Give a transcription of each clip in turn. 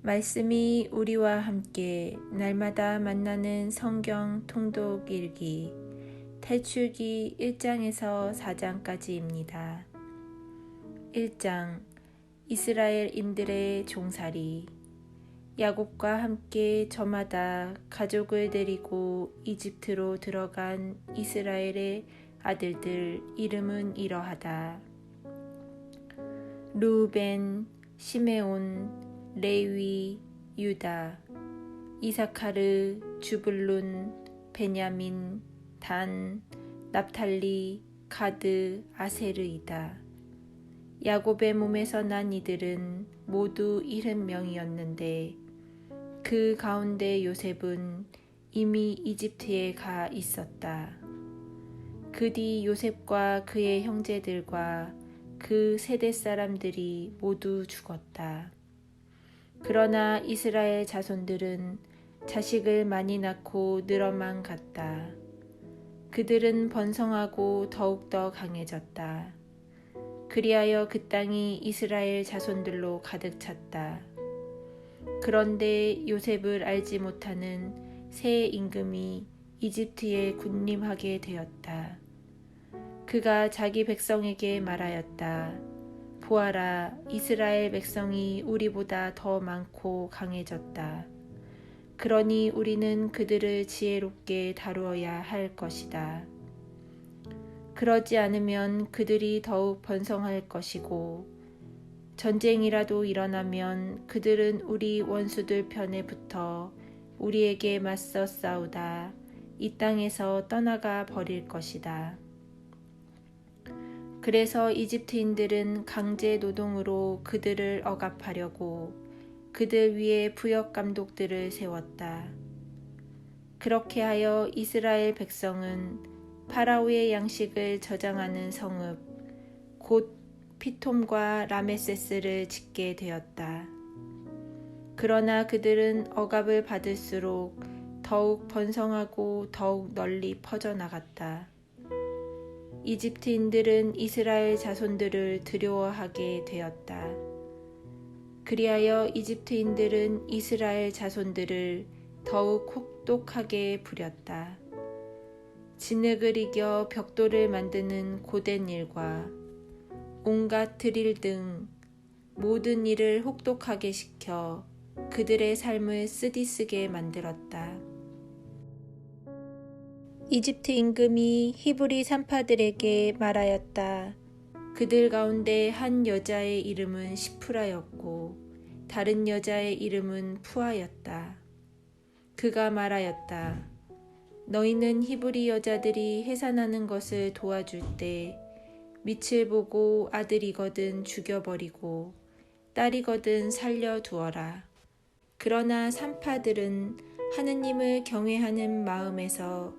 말씀이 우리와 함께 날마다 만나는 성경 통독 일기 탈출기 1장에서 4장까지입니다. 1장 이스라엘인들의 종살이. 야곱과 함께 저마다 가족을 데리고 이집트로 들어간 이스라엘의 아들들 이름은 이러하다. 르우벤, 시메온, 레위, 유다, 이사카르, 주불룬, 베냐민, 단, 납탈리, 가드, 아세르이다. 야곱의 몸에서 난 이들은 모두 70명이었는데 그 가운데 요셉은 이미 이집트에 가 있었다. 그 뒤 요셉과 그의 형제들과 그 세대 사람들이 모두 죽었다. 그러나 이스라엘 자손들은 자식을 많이 낳고 늘어만 갔다. 그들은 번성하고 더욱더 강해졌다. 그리하여 그 땅이 이스라엘 자손들로 가득 찼다. 그런데 요셉을 알지 못하는 새 임금이 이집트에 군림하게 되었다. 그가 자기 백성에게 말하였다. 보아라, 이스라엘 백성이 우리보다 더 많고 강해졌다. 그러니 우리는 그들을 지혜롭게 다루어야 할 것이다. 그러지 않으면 그들이 더욱 번성할 것이고 전쟁이라도 일어나면 그들은 우리 원수들 편에 붙어 우리에게 맞서 싸우다 이 땅에서 떠나가 버릴 것이다. 그래서 이집트인들은 강제 노동으로 그들을 억압하려고 그들 위에 부역 감독들을 세웠다. 그렇게 하여 이스라엘 백성은 파라오의 양식을 저장하는 성읍 곧 피톰과 라메세스를 짓게 되었다. 그러나 그들은 억압을 받을수록 더욱 번성하고 더욱 널리 퍼져나갔다. 이집트인들은 이스라엘 자손들을 두려워하게 되었다. 그리하여 이집트인들은 이스라엘 자손들을 더욱 혹독하게 부렸다. 진흙을 이겨 벽돌을 만드는 고된 일과 온갖 드릴 등 모든 일을 혹독하게 시켜 그들의 삶을 쓰디쓰게 만들었다. 이집트 임금이 히브리 산파들에게 말하였다. 그들 가운데 한 여자의 이름은 시프라였고 다른 여자의 이름은 푸아였다. 그가 말하였다. 너희는 히브리 여자들이 해산하는 것을 도와줄 때 밑을 보고 아들이거든 죽여버리고 딸이거든 살려두어라. 그러나 산파들은 하느님을 경외하는 마음에서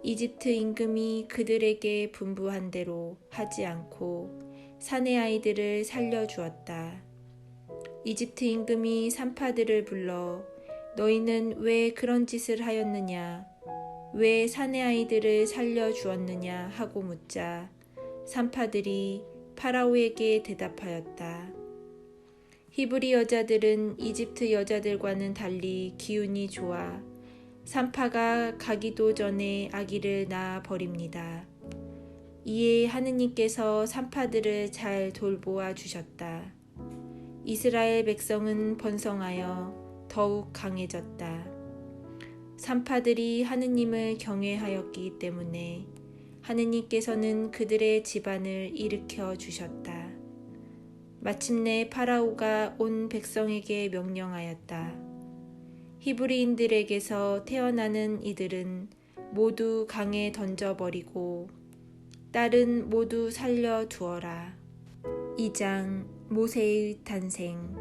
이집트 임금이 그들에게 분부한 대로 하지 않고 사내 아이들을 살려주었다. 이집트 임금이 산파들을 불러 너희는 왜 그런 짓을 하였느냐? 왜 사내 아이들을 살려주었느냐? 하고 묻자 산파들이 파라오에게 대답하였다. 히브리 여자들은 이집트 여자들과는 달리 기운이 좋아 산파가 가기도 전에 아기를 낳아 버립니다. 이에 하느님께서 산파들을 잘 돌보아 주셨다. 이스라엘 백성은 번성하여 더욱 강해졌다. 산파들이 하느님을 경외하였기 때문에 하느님께서는 그들의 집안을 일으켜 주셨다. 마침내 파라오가 온 백성에게 명령하였다. 히브리인들에게서 태어나는 이들은 모두 강에 던져버리고 딸은 모두 살려두어라. 2장 모세의 탄생.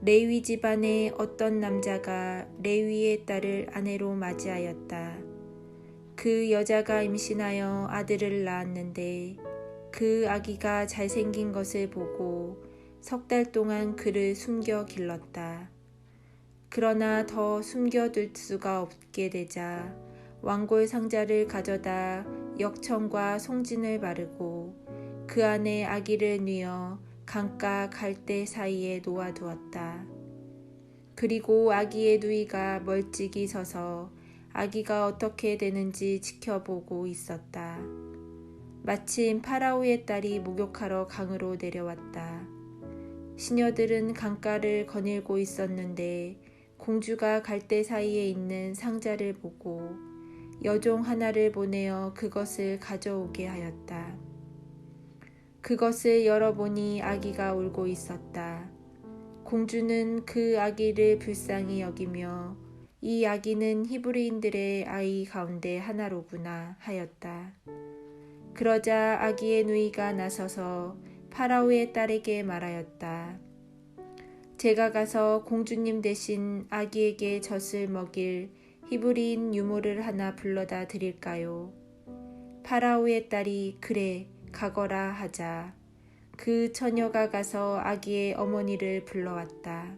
레위 집안의 어떤 남자가 레위의 딸을 아내로 맞이하였다. 그 여자가 임신하여 아들을 낳았는데 그 아기가 잘생긴 것을 보고 3달 동안 그를 숨겨 길렀다. 그러나 더 숨겨둘 수가 없게 되자 왕골 상자를 가져다 역청과 송진을 바르고 그 안에 아기를 뉘어 강가 갈대 사이에 놓아두었다. 그리고 아기의 누이가 멀찍이 서서 아기가 어떻게 되는지 지켜보고 있었다. 마침 파라오의 딸이 목욕하러 강으로 내려왔다. 시녀들은 강가를 거닐고 있었는데 공주가 갈대 사이에 있는 상자를 보고 여종 하나를 보내어 그것을 가져오게 하였다. 그것을 열어보니 아기가 울고 있었다. 공주는 그 아기를 불쌍히 여기며 이 아기는 히브리인들의 아이 가운데 하나로구나 하였다. 그러자 아기의 누이가 나서서 파라오의 딸에게 말하였다. 제가 가서 공주님 대신 아기에게 젖을 먹일 히브리인 유모를 하나 불러다 드릴까요? 파라오의 딸이 그래 가거라 하자 그 처녀가 가서 아기의 어머니를 불러왔다.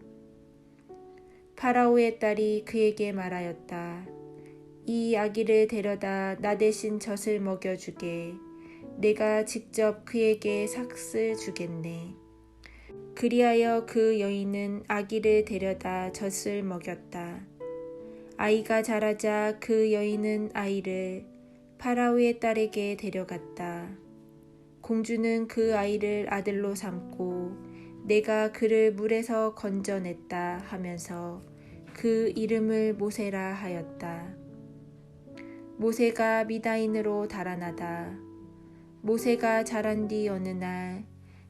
파라오의 딸이 그에게 말하였다. 이 아기를 데려다 나 대신 젖을 먹여주게. 내가 직접 그에게 삭을 주겠네. 그리하여 그 여인은 아기를 데려다 젖을 먹였다. 아이가 자라자 그 여인은 아이를 파라오의 딸에게 데려갔다. 공주는 그 아이를 아들로 삼고 내가 그를 물에서 건져냈다 하면서 그 이름을 모세라 하였다. 모세가 미다인으로 달아나다. 모세가 자란 뒤 어느 날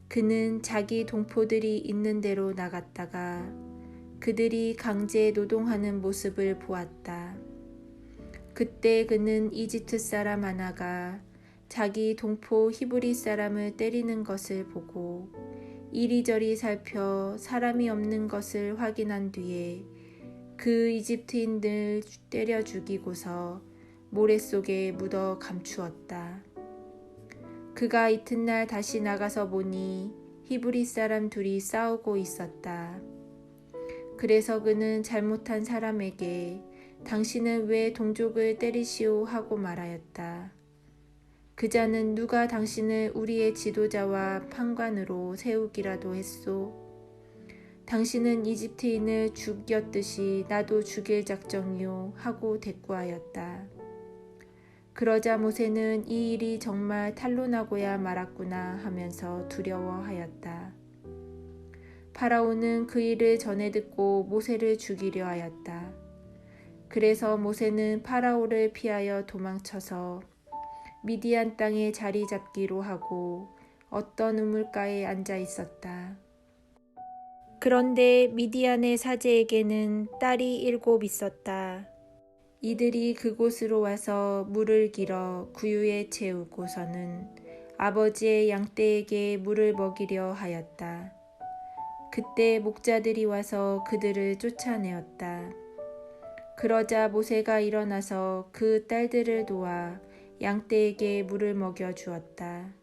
그는 자기 동포들이 있는 데로 나갔다가 그들이 강제 노동하는 모습을 보았다. 그때 그는 이집트 사람 하나가 자기 동포 히브리 사람을 때리는 것을 보고 이리저리 살펴 사람이 없는 것을 확인한 뒤에 그 이집트인들 때려 죽이고서 모래 속에 묻어 감추었다. 그가 이튿날 다시 나가서 보니 히브리 사람 둘이 싸우고 있었다. 그래서 그는 잘못한 사람에게 당신은 왜 동족을 때리시오 하고 말하였다. 그 자는 누가 당신을 우리의 지도자와 판관으로 세우기라도 했소? 당신은 이집트인을 죽였듯이 나도 죽일 작정이오 하고 대꾸하였다. 그러자 모세는 이 일이 정말 탄로나고야 말았구나 하면서 두려워하였다. 파라오는 그 일을 전해 듣고 모세를 죽이려 하였다. 그래서 모세는 파라오를 피하여 도망쳐서 미디안 땅에 자리 잡기로 하고 어떤 우물가에 앉아 있었다. 그런데 미디안의 사제에게는 딸이 7 있었다. 이들이 그곳으로 와서 물을 길어 구유에 채우고서는 아버지의 양떼에게 물을 먹이려 하였다. 그때 목자들이 와서 그들을 쫓아내었다. 그러자 모세가 일어나서 그 딸들을 도와 양떼에게 물을 먹여 주었다.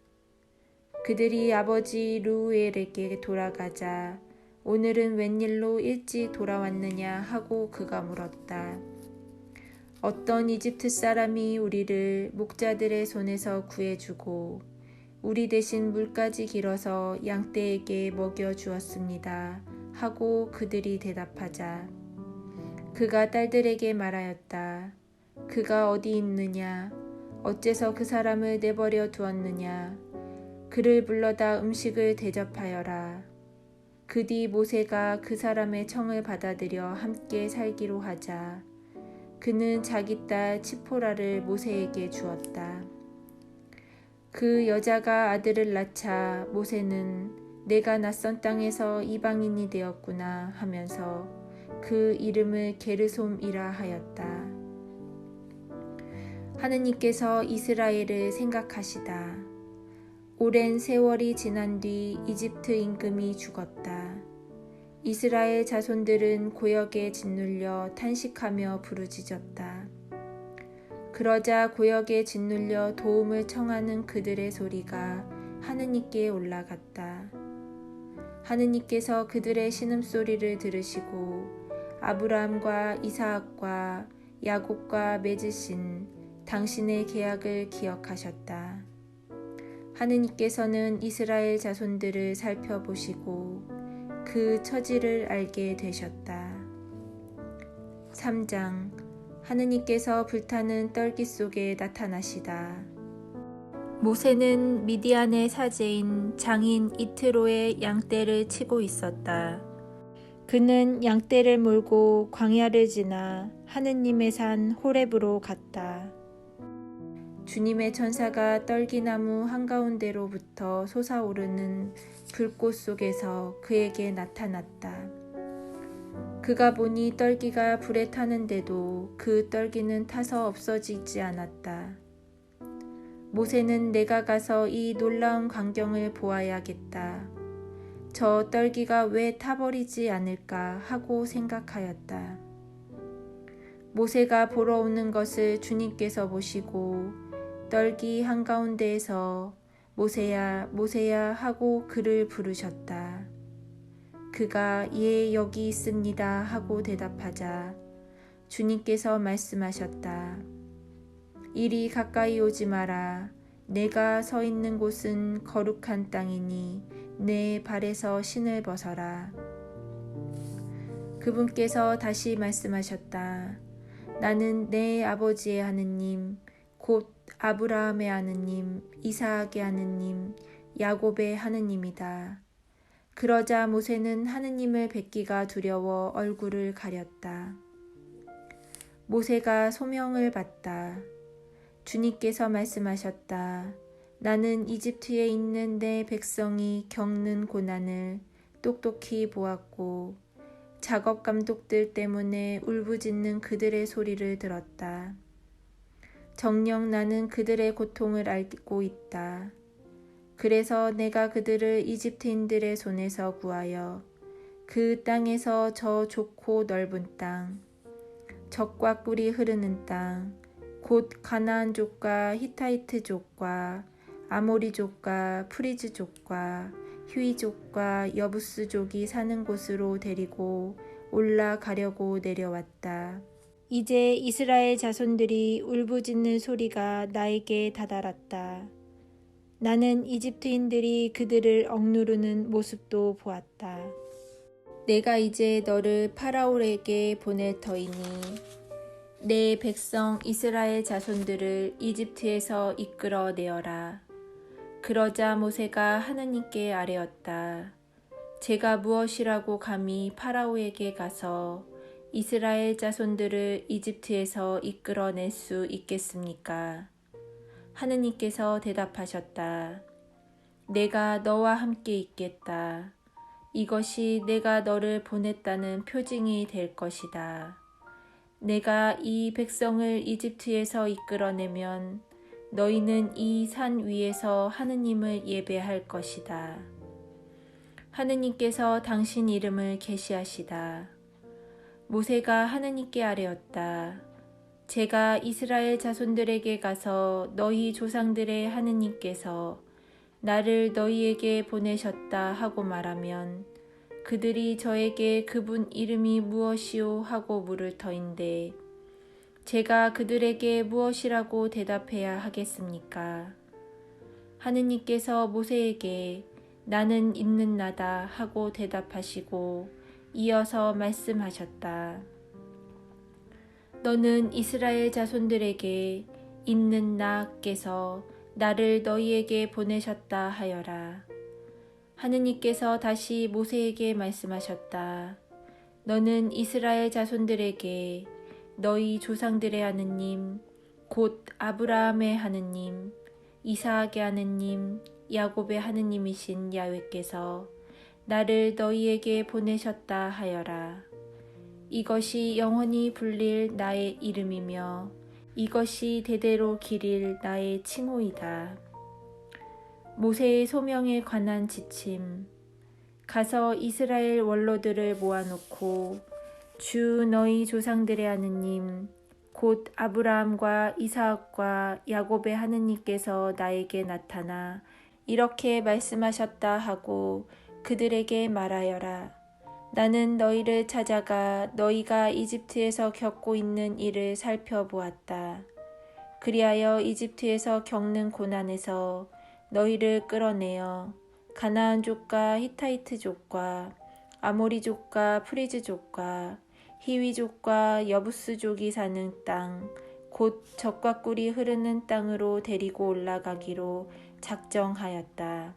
그들이 아버지 루우엘에게 돌아가자 오늘은 웬일로 일찍 돌아왔느냐 하고 그가 물었다. 어떤 이집트 사람이 우리를 목자들의 손에서 구해주고 우리 대신 물까지 길어서 양떼에게 먹여 주었습니다 하고 그들이 대답하자 그가 딸들에게 말하였다. 그가 어디 있느냐? 어째서 그 사람을 내버려 두었느냐? 그를 불러다 음식을 대접하여라. 그 뒤 모세가 그 사람의 청을 받아들여 함께 살기로 하자. 그는 자기 딸 치포라를 모세에게 주었다. 그 여자가 아들을 낳자 모세는 내가 낯선 땅에서 이방인이 되었구나 하면서 그 이름을 게르솜이라 하였다. 하느님께서 이스라엘을 생각하시다. 오랜 세월이 지난 뒤 이집트 임금이 죽었다. 이스라엘 자손들은 고역에 짓눌려 탄식하며 부르짖었다. 그러자 고역에 짓눌려 도움을 청하는 그들의 소리가 하느님께 올라갔다. 하느님께서 그들의 신음소리를 들으시고 아브라함과 이삭과 야곱과 맺으신 당신의 계약을 기억하셨다. 하느님께서는 이스라엘 자손들을 살펴보시고 그 처지를 알게 되셨다. 3장. 하느님께서 불타는 떨기 속에 나타나시다. 모세는 미디안의 사제인 장인 이트로의 양떼를 치고 있었다. 그는 양떼를 몰고 광야를 지나 하느님의 산 호렙으로 갔다. 주님의 천사가 떨기나무 한가운데로부터 솟아오르는 불꽃 속에서 그에게 나타났다. 그가 보니 떨기가 불에 타는데도 그 떨기는 타서 없어지지 않았다. 모세는 내가 가서 이 놀라운 광경을 보아야겠다. 저 떨기가 왜 타버리지 않을까 하고 생각하였다. 모세가 보러 오는 것을 주님께서 보시고 떨기 한가운데에서 모세야 모세야 하고 그를 부르셨다. 그가 예 여기 있습니다 하고 대답하자 주님께서 말씀하셨다. 이리 가까이 오지 마라. 내가 서 있는 곳은 거룩한 땅이니 내 발에서 신을 벗어라. 그분께서 다시 말씀하셨다. 나는 내 아버지의 하느님 곧 아브라함의 하느님, 이삭의 하느님, 야곱의 하느님이다. 그러자 모세는 하느님을 뵙기가 두려워 얼굴을 가렸다. 모세가 소명을 받다. 주님께서 말씀하셨다. 나는 이집트에 있는 내 백성이 겪는 고난을 똑똑히 보았고 작업 감독들 때문에 울부짖는 그들의 소리를 들었다. 정녕 나는 그들의 고통을 알고 있다. 그래서 내가 그들을 이집트인들의 손에서 구하여 그 땅에서 저 좋고 넓은 땅, 젖과 꿀이 흐르는 땅, 곧 가나안족과 히타이트족과 아모리족과 프리즈족과 휴이족과 여부스족이 사는 곳으로 데리고 올라가려고 내려왔다. 이제 이스라엘 자손들이 울부짖는 소리가 나에게 다다랐다. 나는 이집트인들이 그들을 억누르는 모습도 보았다. 내가 이제 너를 파라오에게 보낼 터이니 내 백성 이스라엘 자손들을 이집트에서 이끌어 내어라. 그러자 모세가 하느님께 아뢰었다. 제가 무엇이라고 감히 파라오에게 가서 이스라엘 자손들을 이집트에서 이끌어낼 수 있겠습니까? 하느님께서 대답하셨다. 내가 너와 함께 있겠다. 이것이 내가 너를 보냈다는 표징이 될 것이다. 내가 이 백성을 이집트에서 이끌어내면 너희는 이 산 위에서 하느님을 예배할 것이다. 하느님께서 당신 이름을 계시하시다. 모세가 하느님께 아뢰었다. 제가 이스라엘 자손들에게 가서 너희 조상들의 하느님께서 나를 너희에게 보내셨다 하고 말하면 그들이 저에게 그분 이름이 무엇이오 하고 물을 터인데 제가 그들에게 무엇이라고 대답해야 하겠습니까? 하느님께서 모세에게 나는 있는 나다 하고 대답하시고 이어서 말씀하셨다. 너는 이스라엘 자손들에게 있는 나께서 나를 너희에게 보내셨다 하여라. 하느님께서 다시 모세에게 말씀하셨다. 너는 이스라엘 자손들에게 너희 조상들의 하느님 곧 아브라함의 하느님, 이삭의 하느님, 야곱의 하느님이신 야훼께서 나를 너희에게 보내셨다 하여라. 이것이 영원히 불릴 나의 이름이며 이것이 대대로 기릴 나의 칭호이다. 모세의 소명에 관한 지침. 가서 이스라엘 원로들을 모아놓고 주 너희 조상들의 하느님 곧 아브라함과 이삭과 야곱의 하느님께서 나에게 나타나 이렇게 말씀하셨다 하고 그들에게 말하여라. 나는 너희를 찾아가 너희가 이집트에서 겪고 있는 일을 살펴보았다. 그리하여 이집트에서 겪는 고난에서 너희를 끌어내어 가나안족과 히타이트족과 아모리족과 프리즈족과 히위족과 여부스족이 사는 땅, 곧 젖과 꿀이 흐르는 땅으로 데리고 올라가기로 작정하였다.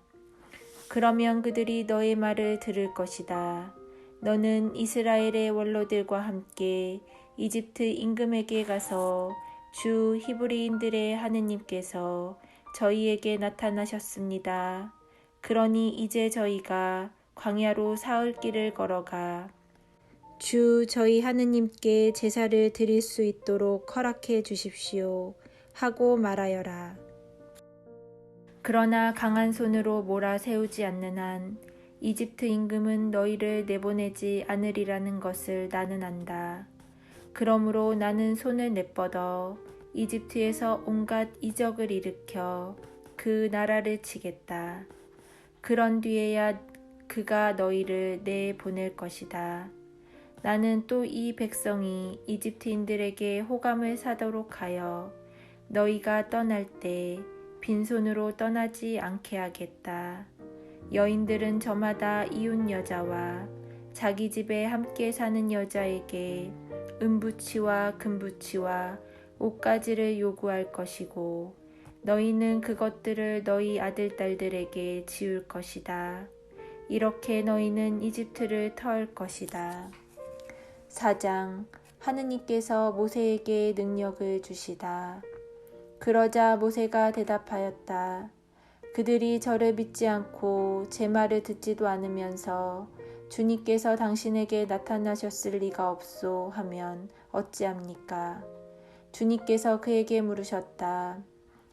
그러면 그들이 너의 말을 들을 것이다. 너는 이스라엘의 원로들과 함께 이집트 임금에게 가서 주 히브리인들의 하느님께서 저희에게 나타나셨습니다. 그러니 이제 저희가 광야로 사흘 길을 걸어가 주 저희 하느님께 제사를 드릴 수 있도록 허락해 주십시오 하고 말하여라. 그러나 강한 손으로 몰아세우지 않는 한 이집트 임금은 너희를 내보내지 않으리라는 것을 나는 안다. 그러므로 나는 손을 내뻗어 이집트에서 온갖 이적을 일으켜 그 나라를 치겠다. 그런 뒤에야 그가 너희를 내보낼 것이다. 나는 또 이 백성이 이집트인들에게 호감을 사도록 하여 너희가 떠날 때 빈손으로 떠나지 않게 하겠다. 여인들은 저마다 이웃 여자와 자기 집에 함께 사는 여자에게 은부치와 금부치와 옷가지를 요구할 것이고 너희는 그것들을 너희 아들 딸들에게 지울 것이다. 이렇게 너희는 이집트를 터할 것이다. 4장. 하느님께서 모세에게 능력을 주시다. 그러자 모세가 대답하였다. 그들이 저를 믿지 않고 제 말을 듣지도 않으면서 주님께서 당신에게 나타나셨을 리가 없소 하면 어찌합니까? 주님께서 그에게 물으셨다.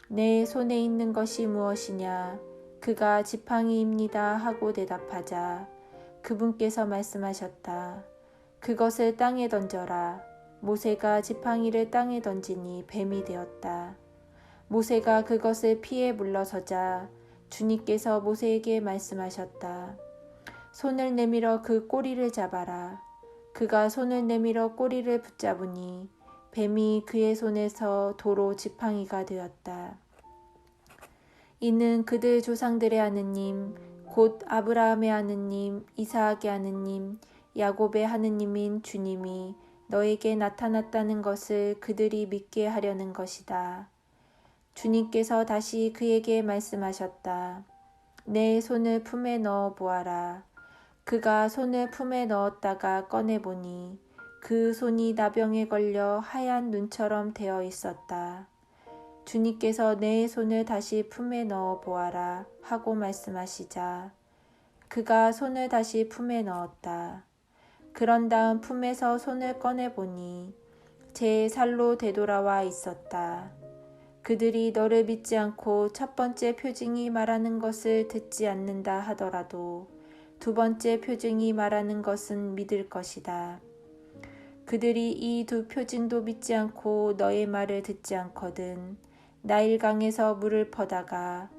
내 손에 있는 것이 무엇이냐? 그가 지팡이입니다 하고 대답하자 그분께서 말씀하셨다. 그것을 땅에 던져라. 모세가 지팡이를 땅에 던지니 뱀이 되었다. 모세가 그것을 피해 물러서자 주님께서 모세에게 말씀하셨다. 손을 내밀어 그 꼬리를 잡아라. 그가 손을 내밀어 꼬리를 붙잡으니 뱀이 그의 손에서 도로 지팡이가 되었다. 이는 그들 조상들의 하느님 곧 아브라함의 하느님, 이삭의 하느님, 야곱의 하느님인 주님이 너에게 나타났다는 것을 그들이 믿게 하려는 것이다. 주님께서 다시 그에게 말씀하셨다. 내 손을 품에 넣어 보아라. 그가 손을 품에 넣었다가 꺼내보니 그 손이 나병에 걸려 하얀 눈처럼 되어 있었다. 주님께서 내 손을 다시 품에 넣어 보아라 하고 말씀하시자 그가 손을 다시 품에 넣었다. 그런 다음 품에서 손을 꺼내보니 제 살로 되돌아와 있었다. 그들이 너를 믿지 않고 첫 번째 표징이 말하는 것을 듣지 않는다 하더라도 두 번째 표징이 말하는 것은 믿을 것이다. 그들이 이 두 표징도 믿지 않고 너의 말을 듣지 않거든 나일강에서 물을 퍼다가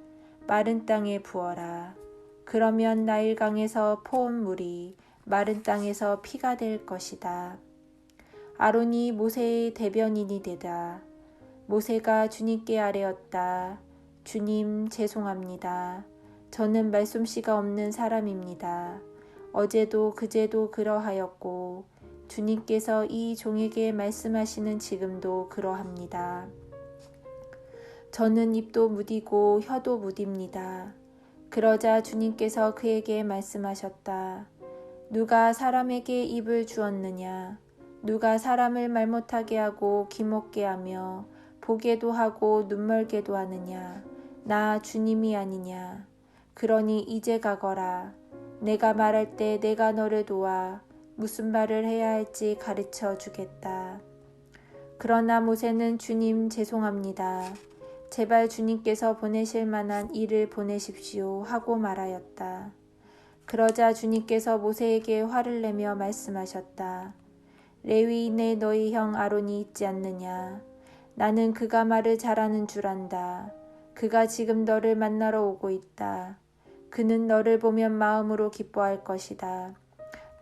마른 땅에 부어라. 그러면 나일강에서 포온 물이 마른 땅에서 피가 될 것이다. 아론이 모세의 대변인이 되다. 모세가 주님께 아뢰었다. 주님 죄송합니다. 저는 말솜씨가 없는 사람입니다. 어제도 그제도 그러하였고 주님께서 이 종에게 말씀하시는 지금도 그러합니다. 저는 입도 무디고 혀도 무딥니다. 그러자 주님께서 그에게 말씀하셨다. 누가 사람에게 입을 주었느냐? 누가 사람을 말 못하게 하고 귀 못게 하며 보게도 하고 눈멀게도 하느냐? 나 주님이 아니냐? 그러니 이제 가거라. 내가 말할 때 내가 너를 도와 무슨 말을 해야 할지 가르쳐 주겠다. 그러나 모세는 주님 죄송합니다. 제발 주님께서 보내실 만한 일을 보내십시오 하고 말하였다. 그러자 주님께서 모세에게 화를 내며 말씀하셨다. 레위인의 너희 형 아론이 있지 않느냐? 나는 그가 말을 잘하는 줄 안다. 그가 지금 너를 만나러 오고 있다. 그는 너를 보면 마음으로 기뻐할 것이다.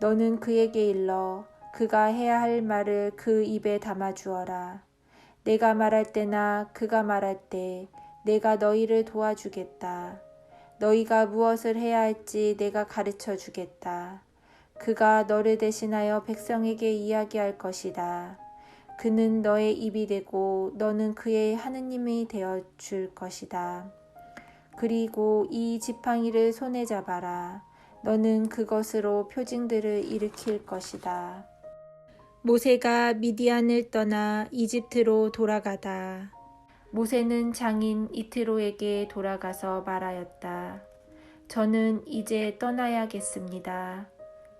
너는 그에게 일러 그가 해야 할 말을 그 입에 담아주어라. 내가 말할 때나 그가 말할 때 내가 너희를 도와주겠다. 너희가 무엇을 해야 할지 내가 가르쳐 주겠다. 그가 너를 대신하여 백성에게 이야기할 것이다. 그는 너의 입이 되고 너는 그의 하느님이 되어 줄 것이다. 그리고 이 지팡이를 손에 잡아라. 너는 그것으로 표징들을 일으킬 것이다. 모세가 미디안을 떠나 이집트로 돌아가다. 모세는 장인 이트로에게 돌아가서 말하였다. 저는 이제 떠나야겠습니다.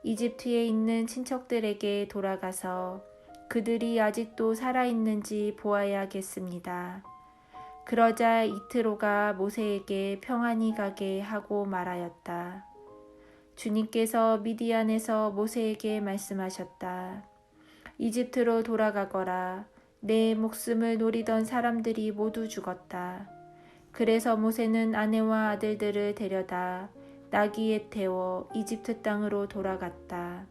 이집트에 있는 친척들에게 돌아가서 그들이 아직도 살아있는지 보아야겠습니다. 그러자 이트로가 모세에게 평안히 가게 하고 말하였다. 주님께서 미디안에서 모세에게 말씀하셨다. 이집트로 돌아가거라. 내 목숨을 노리던 사람들이 모두 죽었다. 그래서 모세는 아내와 아들들을 데려다 나귀에 태워 이집트 땅으로 돌아갔다.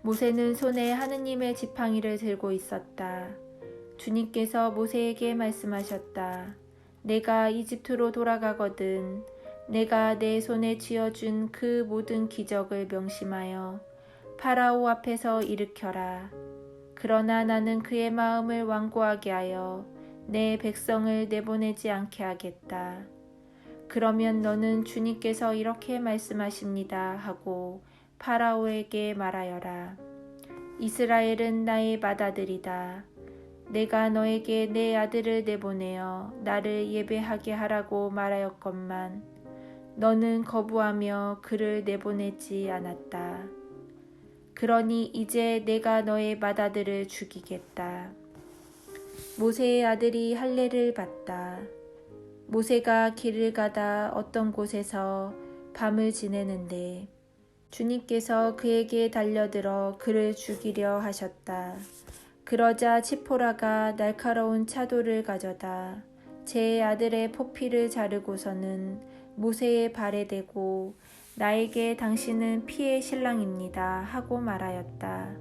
모세는 손에 하느님의 지팡이를 들고 있었다. 주님께서 모세에게 말씀하셨다. 내가 이집트로 돌아가거든 내가 내 손에 쥐어준 그 모든 기적을 명심하여 파라오 앞에서 일으켜라. 그러나 나는 그의 마음을 완고하게 하여 내 백성을 내보내지 않게 하겠다. 그러면 너는 주님께서 이렇게 말씀하십니다 하고 파라오에게 말하여라. 이스라엘은 나의 맏아들이다. 내가 너에게 내 아들을 내보내어 나를 예배하게 하라고 말하였건만 너는 거부하며 그를 내보내지 않았다. 그러니 이제 내가 너의 맏아들을 죽이겠다. 모세의 아들이 할례를 받다. 모세가 길을 가다 어떤 곳에서 밤을 지내는데 주님께서 그에게 달려들어 그를 죽이려 하셨다. 그러자 지포라가 날카로운 차도를 가져다 제 아들의 포피를 자르고서는 모세의 발에 대고 나에게 당신은 피의 신랑입니다 하고 말하였다.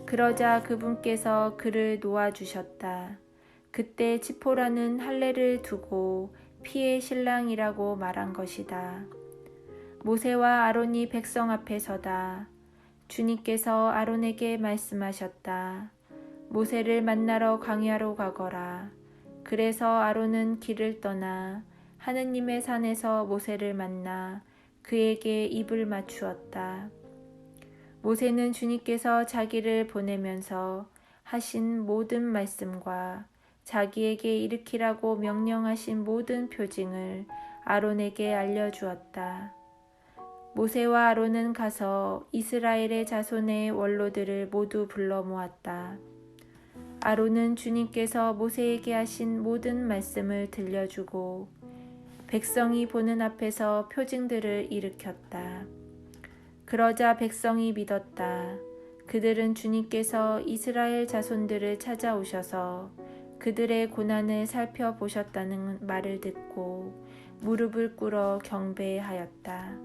그러자 그분께서 그를 놓아주셨다. 그때 지포라는 할례를 두고 피의 신랑이라고 말한 것이다. 모세와 아론이 백성 앞에 서다. 주님께서 아론에게 말씀하셨다. 모세를 만나러 광야로 가거라. 그래서 아론은 길을 떠나 하느님의 산에서 모세를 만나 그에게 입을 맞추었다. 모세는 주님께서 자기를 보내면서 하신 모든 말씀과 자기에게 일으키라고 명령하신 모든 표징을 아론에게 알려주었다. 모세와 아론은 가서 이스라엘의 자손의 원로들을 모두 불러 모았다. 아론은 주님께서 모세에게 하신 모든 말씀을 들려주고 백성이 보는 앞에서 표징들을 일으켰다. 그러자 백성이 믿었다. 그들은 주님께서 이스라엘 자손들을 찾아오셔서 그들의 고난을 살펴보셨다는 말을 듣고 무릎을 꿇어 경배하였다.